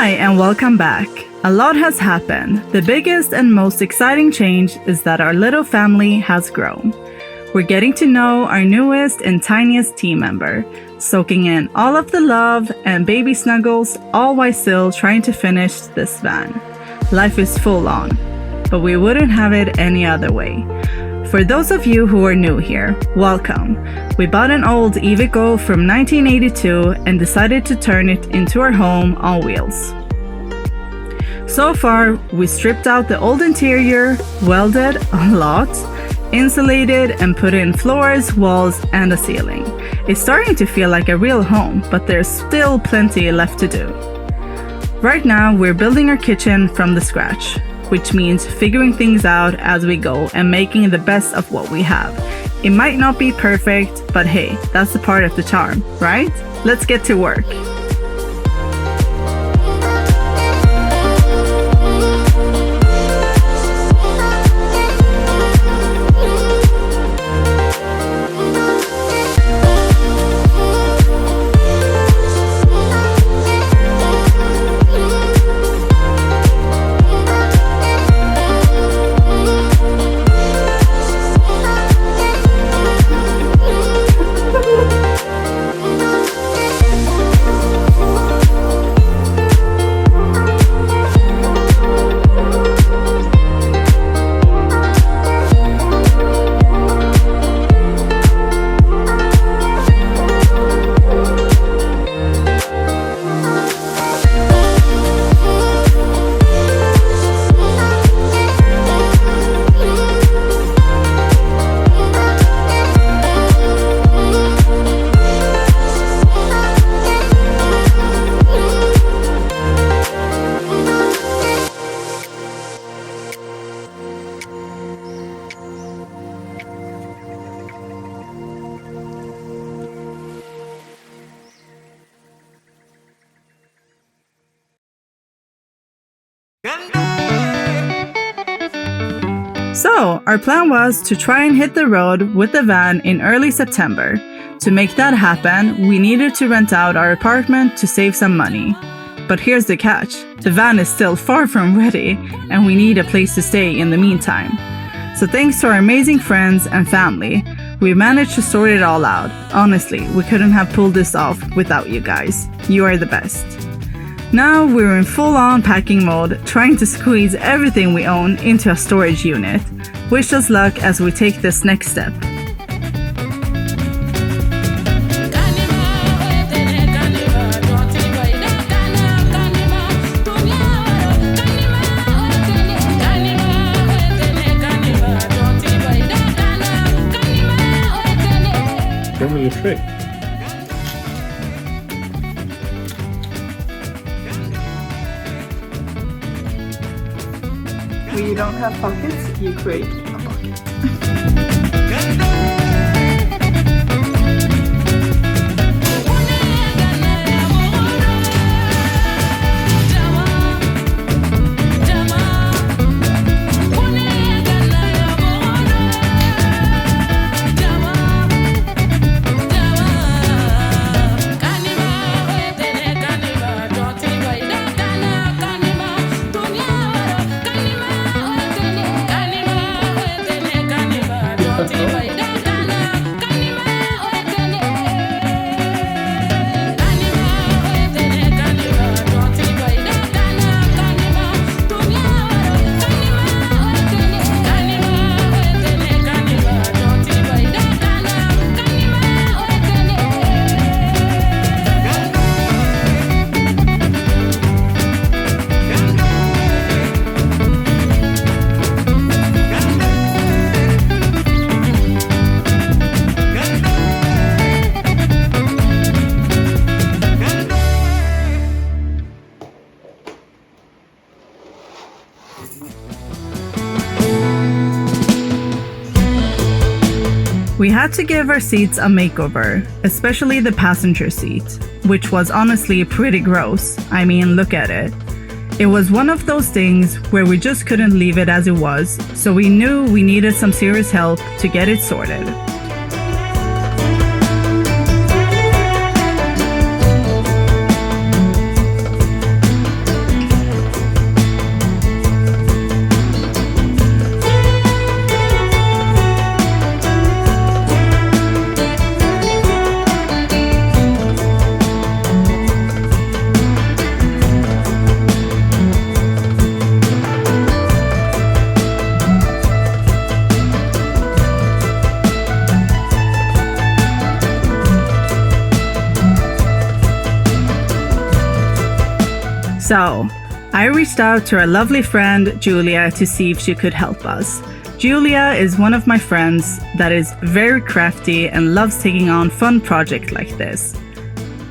Hi, and welcome back. A lot has happened. The biggest and most exciting change is that our little family has grown. We're getting to know our newest and tiniest team member, soaking in all of the love and baby snuggles, all while still trying to finish this van. Life is full on, but we wouldn't have it any other way. For those of you who are new here, welcome. We bought an old Iveco from 1982 and decided to turn it into our home on wheels. So far, we stripped out the old interior, welded a lot, insulated, and put in floors, walls, and a ceiling. It's starting to feel like a real home, but there's still plenty left to do. Right now, we're building our kitchen from the scratch, which means figuring things out as we go and making the best of what we have. It might not be perfect, but hey, that's the part of the charm, right? Let's get to work. So, our plan was to try and hit the road with the van in early September. To make that happen, we needed to rent out our apartment to save some money. But here's the catch. The van is still far from ready, and we need a place to stay in the meantime. So thanks to our amazing friends and family, we managed to sort it all out. Honestly, we couldn't have pulled this off without you guys. You are the best. Now we're in full-on packing mode, trying to squeeze everything we own into a storage unit. Wish us luck as we take this next step. Show me your trick. When you don't have pockets, you create a pocket. We had to give our seats a makeover, especially the passenger seat, which was honestly pretty gross. I mean, look at it. It was one of those things where we just couldn't leave it as it was, so we knew we needed some serious help to get it sorted. So, I reached out to our lovely friend Julia to see if she could help us. Julia is one of my friends that is very crafty and loves taking on fun projects like this.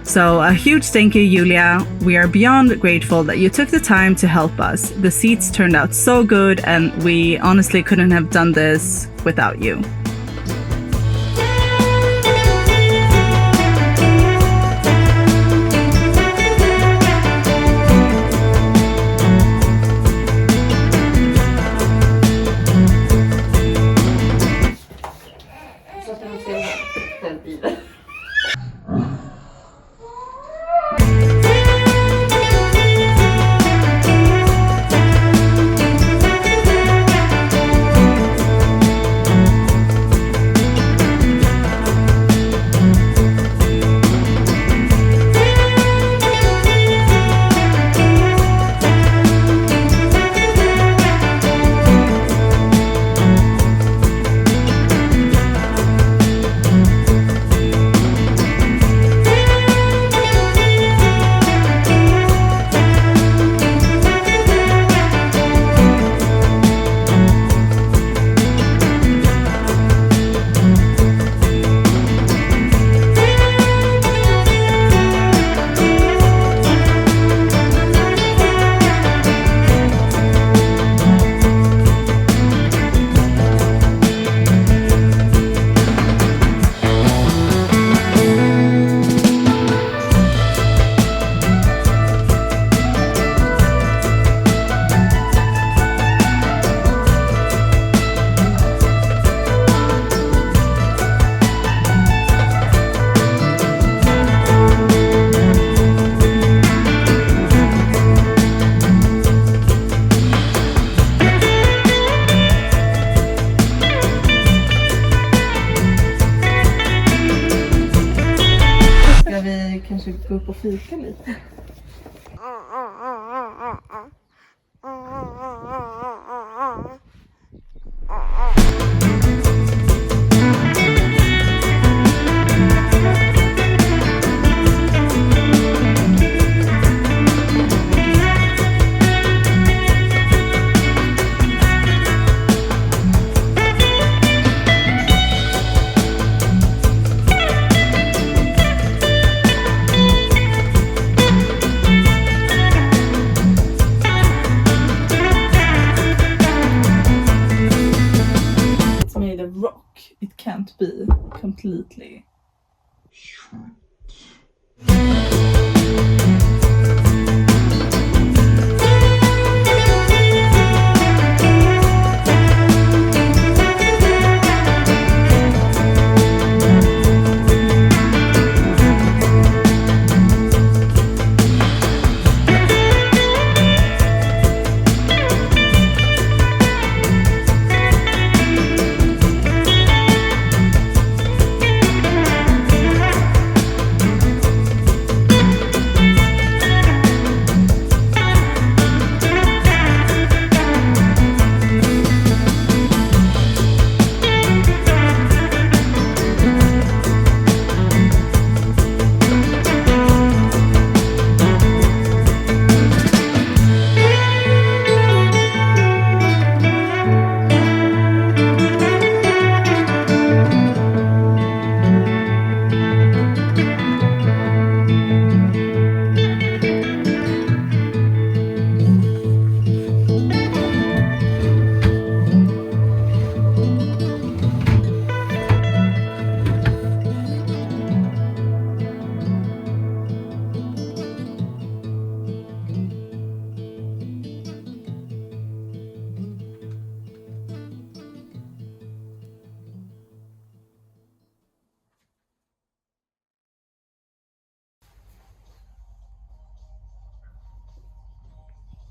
So a huge thank you, Julia. We are beyond grateful that you took the time to help us. The seats turned out so good and we honestly couldn't have done this without you. Kanske gå upp och fika lite. Rock. It can't be completely.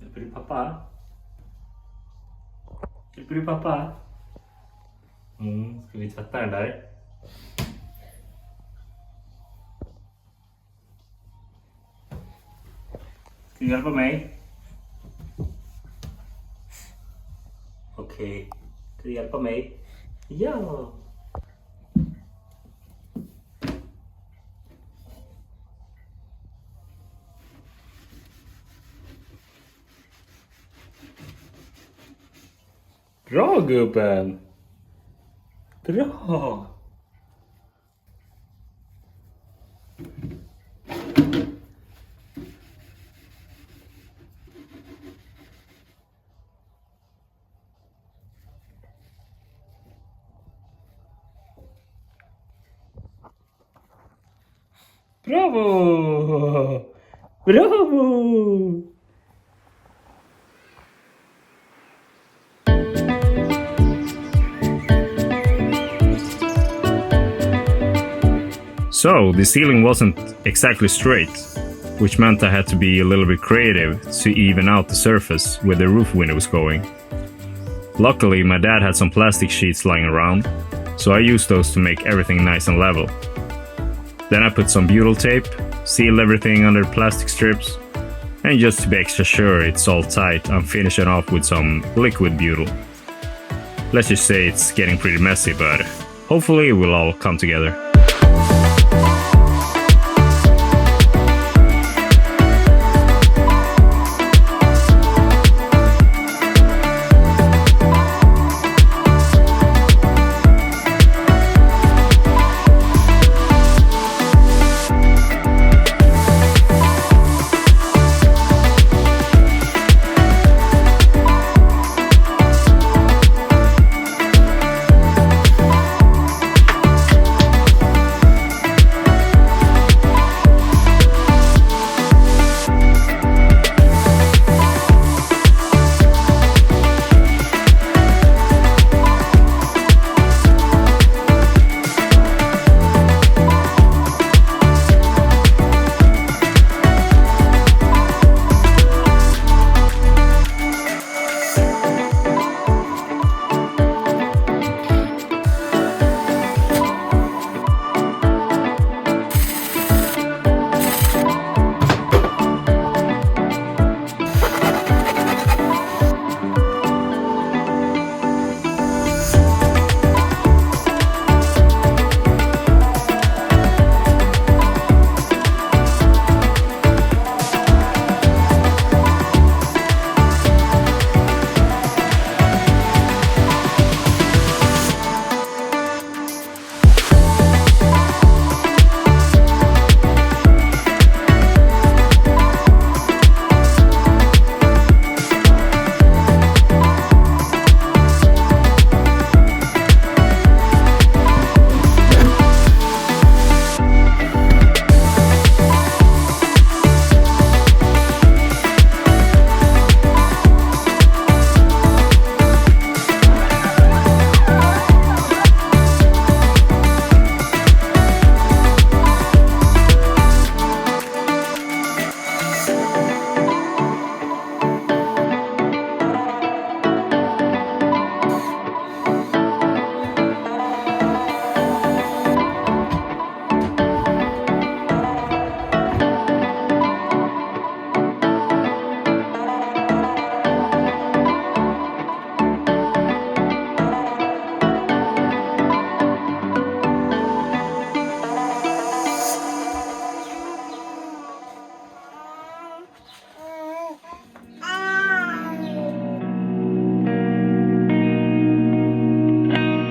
Hjälper du pappa? Hjälper du pappa? Ska vi tvätta den där? Ska du hjälpa mig? Okej. Ska du hjälpa mig? Ja! Bra gubben! Bra! Bravo! Bravo! So, the ceiling wasn't exactly straight, which meant I had to be a little bit creative to even out the surface where the roof window was going. Luckily, my dad had some plastic sheets lying around, so I used those to make everything nice and level. Then I put some butyl tape, sealed everything under plastic strips, and just to be extra sure it's all tight, I'm finishing off with some liquid butyl. Let's just say it's getting pretty messy, but hopefully it will all come together.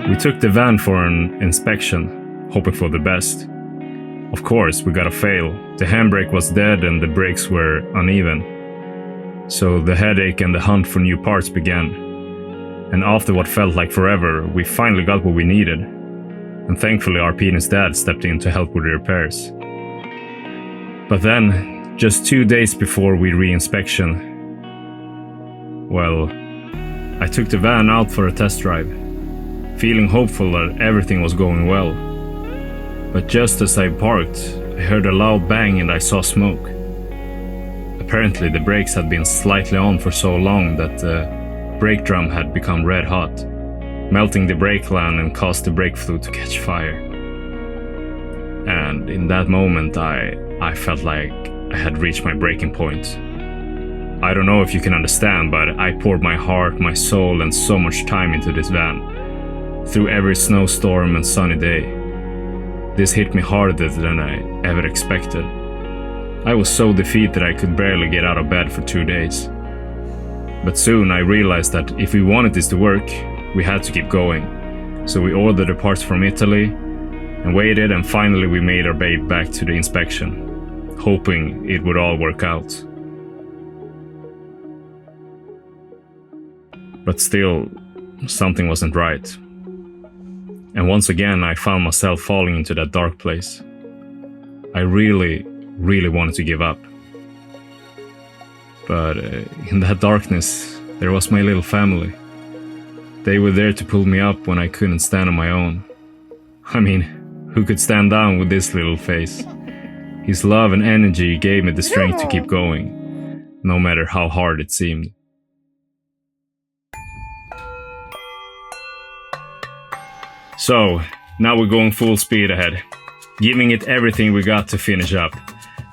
We took the van for an inspection, hoping for the best. Of course, we got a fail. The handbrake was dead and the brakes were uneven. So the headache and the hunt for new parts began. And after what felt like forever, we finally got what we needed. And thankfully our Peter's dad stepped in to help with the repairs. But then, just 2 days before we re-inspection, well, I took the van out for a test drive, feeling hopeful that everything was going well. But just as I parked, I heard a loud bang and I saw smoke. Apparently the brakes had been slightly on for so long that the brake drum had become red hot, melting the brake line and caused the brake fluid to catch fire. And in that moment I felt like I had reached my breaking point. I don't know if you can understand, but I poured my heart, my soul and so much time into this van. Through every snowstorm and sunny day. This hit me harder than I ever expected. I was so defeated I could barely get out of bed for 2 days. But soon I realized that if we wanted this to work, we had to keep going. So we ordered the parts from Italy and waited, and finally we made our babe back to the inspection, hoping it would all work out. But still, something wasn't right. And once again, I found myself falling into that dark place. I really wanted to give up. But in that darkness, there was my little family. They were there to pull me up when I couldn't stand on my own. I mean, who could stand down with this little face? His love and energy gave me the strength to keep going, no matter how hard it seemed. So, now we're going full speed ahead, giving it everything we got to finish up,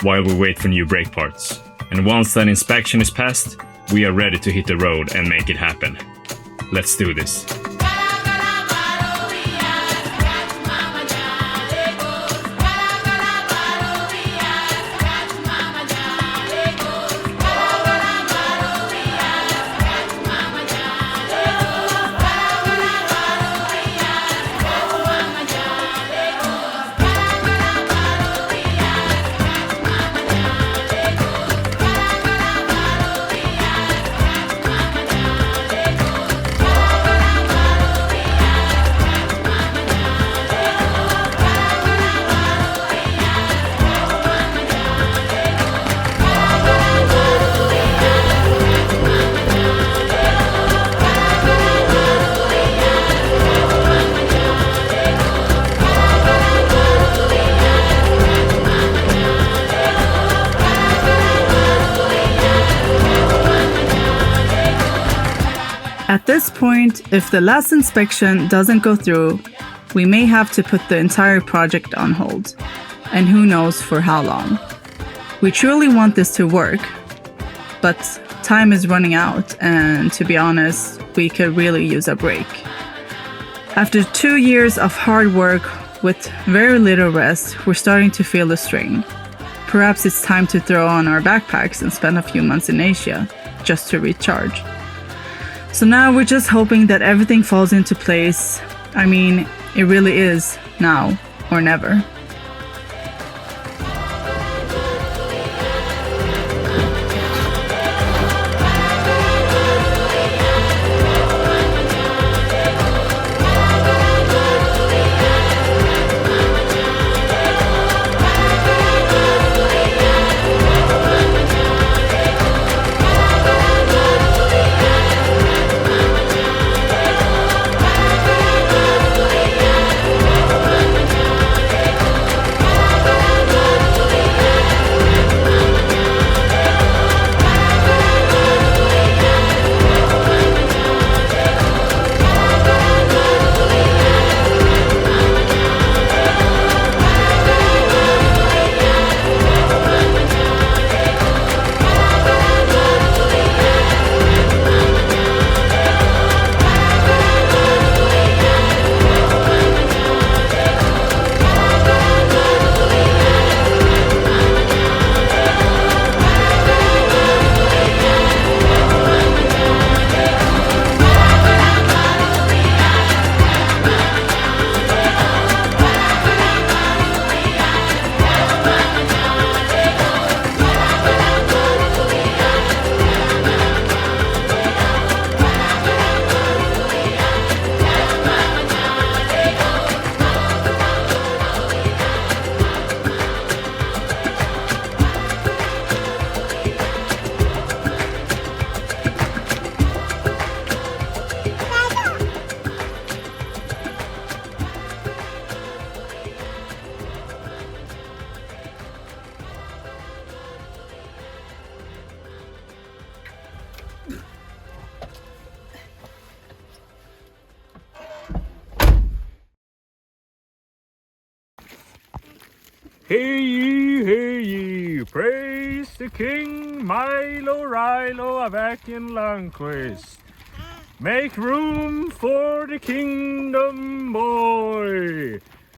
while we wait for new brake parts. And once that inspection is passed, we are ready to hit the road and make it happen. Let's do this. At this point, if the last inspection doesn't go through, we may have to put the entire project on hold, and who knows for how long. We truly want this to work, but time is running out, and to be honest, we could really use a break. After 2 years of hard work with very little rest, we're starting to feel the strain. Perhaps it's time to throw on our backpacks and spend a few months in Asia, just to recharge. So now we're just hoping that everything falls into place. I mean, it really is now or never. Hear ye, praise the King, Milo, Rilo, Avak, and Lundquist. Make room for the kingdom, boy.